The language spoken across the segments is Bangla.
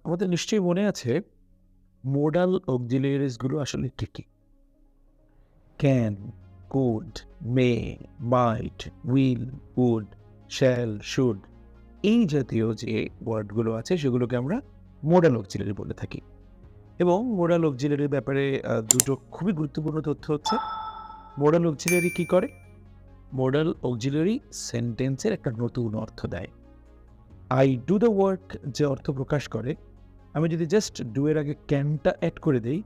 আমাদের নিশ্চয়ই মনে আছে মোডাল অক্সিলারিজ গুলো আসলে কি? Can, could, may, might, will, would, shall, should এই জাতীয় যে ওয়ার্ডগুলো আছে সেগুলোকে আমরা মোডাল অক্সিলারি বলে থাকি। এবং মোডাল অক্সিলারির ব্যাপারে দুটো খুবই গুরুত্বপূর্ণ তথ্য হচ্ছে, মোডাল অক্সিলারি কি করে? মোডাল অক্সিলারি সেন্টেন্সের একটা নতুন অর্থ দেয়। আই ডু দ্য ওয়ার্ক যে অর্থ প্রকাশ করে, আমি যদি জাস্ট ডু এর আগে ক্যানটা অ্যাড করে দেই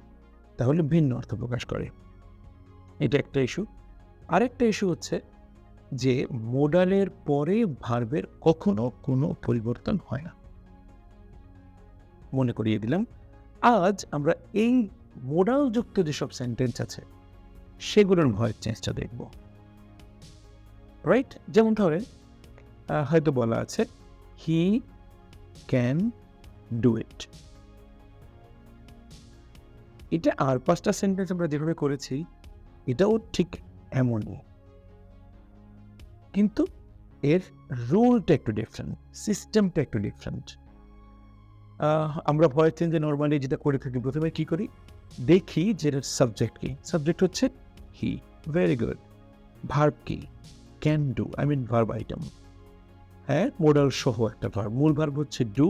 তাহলে ভিন্ন অর্থ প্রকাশ করে। এটা একটা ইস্যু। আরেকটা ইস্যু হচ্ছে যে মোডালের পরে ভার্বের কখনো কোনো পরিবর্তন হয় না। মনে করিয়ে দিলাম, আজ আমরা এই মোডাল যুক্ত যেসব সেন্টেন্স আছে সেগুলোর ভয়েস চেঞ্জটা দেখব। রাইট? যেমন ধরেন হয়তো বলা আছে হি ক্যান ডু ইট। এটা আর ৫টা সেন্টেন্স আমরা যেভাবে করেছি এটাও ঠিক এমনই, কিন্তু এর রুলটা একটু ডিফারেন্ট, সিস্টেমটা একটু ডিফারেন্ট। আমরা ভয়েস চেঞ্জে নর্মালি যেটা করে থাকি, প্রথমে কি করি, দেখি যে এর সাবজেক্ট কি। সাবজেক্ট হচ্ছে হি, ভেরি গুড। ভার্ব কি? Can do, I mean verb item. হ্যাঁ, মোডাল সহ একটা ভার্ব। মূল ভার্ব হচ্ছে ডু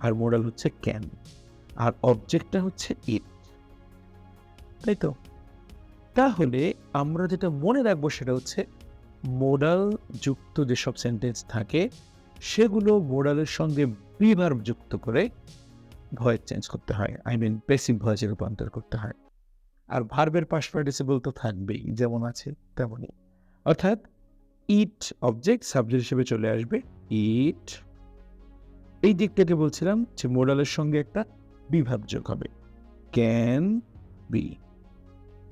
আর মোডাল হচ্ছে ক্যান, আর অবজেক্টটা হচ্ছে ইট। তাই তো? তাহলে আমরা যেটা মনে রাখবো সেটা হচ্ছে মোডাল যুক্ত যেসব সেন্টেন্স থাকে সেগুলো মোডালের সঙ্গে প্রিভার্ব যুক্ত করে ভয়েস চেঞ্জ করতে হয়, আই মিন প্যাসিভ ভয়েসে রূপান্তর করতে হয়। আর ভার্বের পাস্ট পার্টিসিপল তো থাকবেই, যেমন আছে তেমনই। অর্থাৎ ইট অবজেক্ট, সাবজেক্ট হিসেবে চলে আসবে ইট। এই দিক থেকে বলছিলাম যে মোডালের সঙ্গে একটা বিভাব যোগ হবে, ক্যান বি।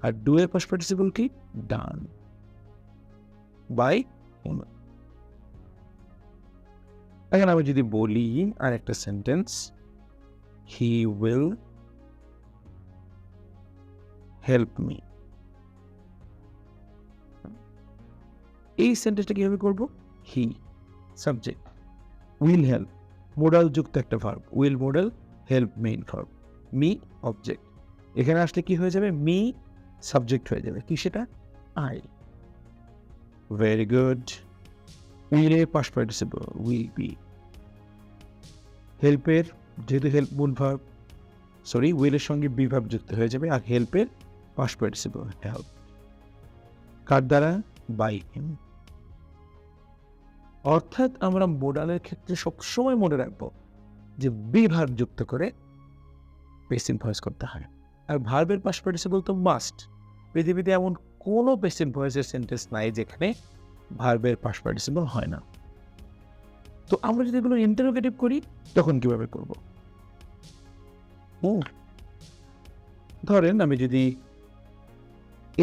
আর ডু এর পাস্ট পার্টিসিপল কি? Done by him. এখন আমি যদি বলি আর একটা sentence, he will help me. এই সেন্টেন্সটা কিভাবে করব? He subject, will help modal যুক্ত একটা verb, will modal, help main verb, me object. এখানে আসলে কি হয়ে যাবে? মি সাবজেক্ট হয়ে যাবে। কি সেটা? আই। Very good. উইলের পাস্ট পার্টিসিপল উইল বি। হেল্পের, যেহেতু হেল্প মূল ভার্ব, সরি উইলের সঙ্গে বি ভার্ব যুক্ত হয়ে যাবে, আর হেল্পের পাস্ট পার্টিসিপল হেল্প। কার দ্বারা? By him. অর্থাৎ আমরা মোডালের ক্ষেত্রে সবসময় মনে রাখবো যে বি ভার্ব যুক্ত করে প্যাসিভ ভয়েস করতে হয়। আর ভার্বের পাস্ট পার্টিসিপল তো মাস্ট। পৃথিবীতে এমন কোনো প্যাসিভ ভয়েসের সেন্টেন্স নাই যেখানে ভার্বের পাস্ট পার্টিসিপল হয় না। তো আমরা যদি এগুলো ইন্টারোগেটিভ করি তখন কিভাবে করব? ধরেন আমি যদি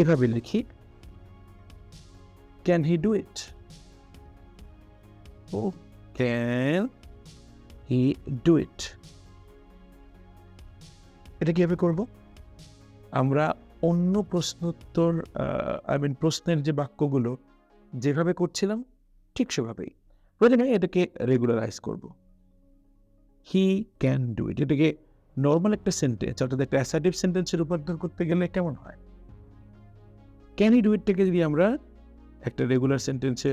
এভাবে লিখি, can he do it? Can he do it? এটা কিভাবে করব? আমরা অন্য প্রশ্নোত্তর আই মিন প্রশ্নের যে বাক্যগুলো যেভাবে করছিলাম ঠিক সেভাবেই প্রথমে এটাকে রেগুলারাইজ করব। হি ক্যান ডু ইট, এটাকে নর্মাল একটা সেন্টেন্স অর্থাৎ একটা অ্যাসার্টিভ সেন্টেন্সে রূপান্তর করতে গেলে কেমন হয়? ক্যান হি ডু ইটটাকে যদি আমরা একটা রেগুলার সেন্টেন্সে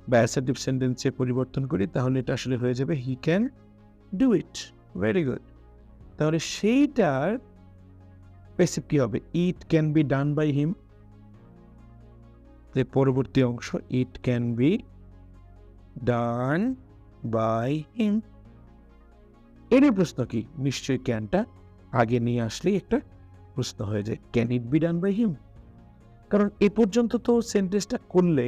বা অ্যাসার্টিভ সেন্টেন্সে পরিবর্তন করি তাহলে এটা আসলে হয়ে যাবে he can do it. Very good. তাহলে সেইটার প্যাসিভ কি হবে? It can be done by him. যে পরবর্তী অংশ, it can be done by him. এর প্রশ্ন কি? নিশ্চয়ই ক্যানটা আগে নিয়ে আসলেই একটা প্রশ্ন হয়ে যায়, can it be done by him? কারণ এ পর্যন্ত তো সেন্টেন্সটা করলে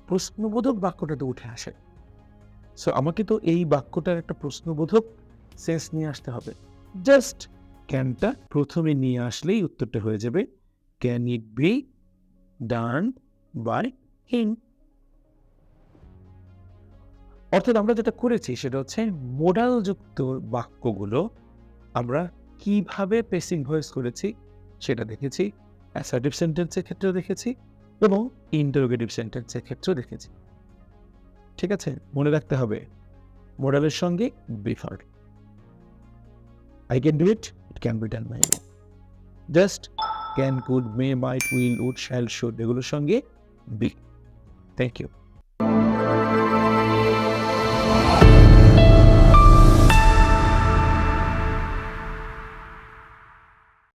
প্রশ্নবোধক বাক্যটা তো উঠে আসে। সো আমাকে তো এই বাক্যটার একটা প্রশ্নবোধক সেন্স নিয়ে আসতে হবে। জাস্ট ক্যানটা প্রথমে নিয়ে আসলেই উত্তরটা হয়ে যাবে can it be done by him. অর্থাৎ আমরা যেটা করেছি সেটা হচ্ছে মোডাল যুক্ত বাক্যগুলো আমরা কিভাবে প্যাসিভ ভয়েস করেছি সেটা দেখেছি, অ্যাসার্টিভ সেন্টেন্সের ক্ষেত্রেও দেখেছি এবং ইন্টারোগেটিভ সেন্টেন্সের ক্ষেত্রেও দেখেছি। ঠিক আছে? মনে রাখতে হবে মোডালের সঙ্গে be verb. I can do it, it can be done by you. Just can, could, may, might, will, would, shall, should এগুলোর সঙ্গে be. Thank you.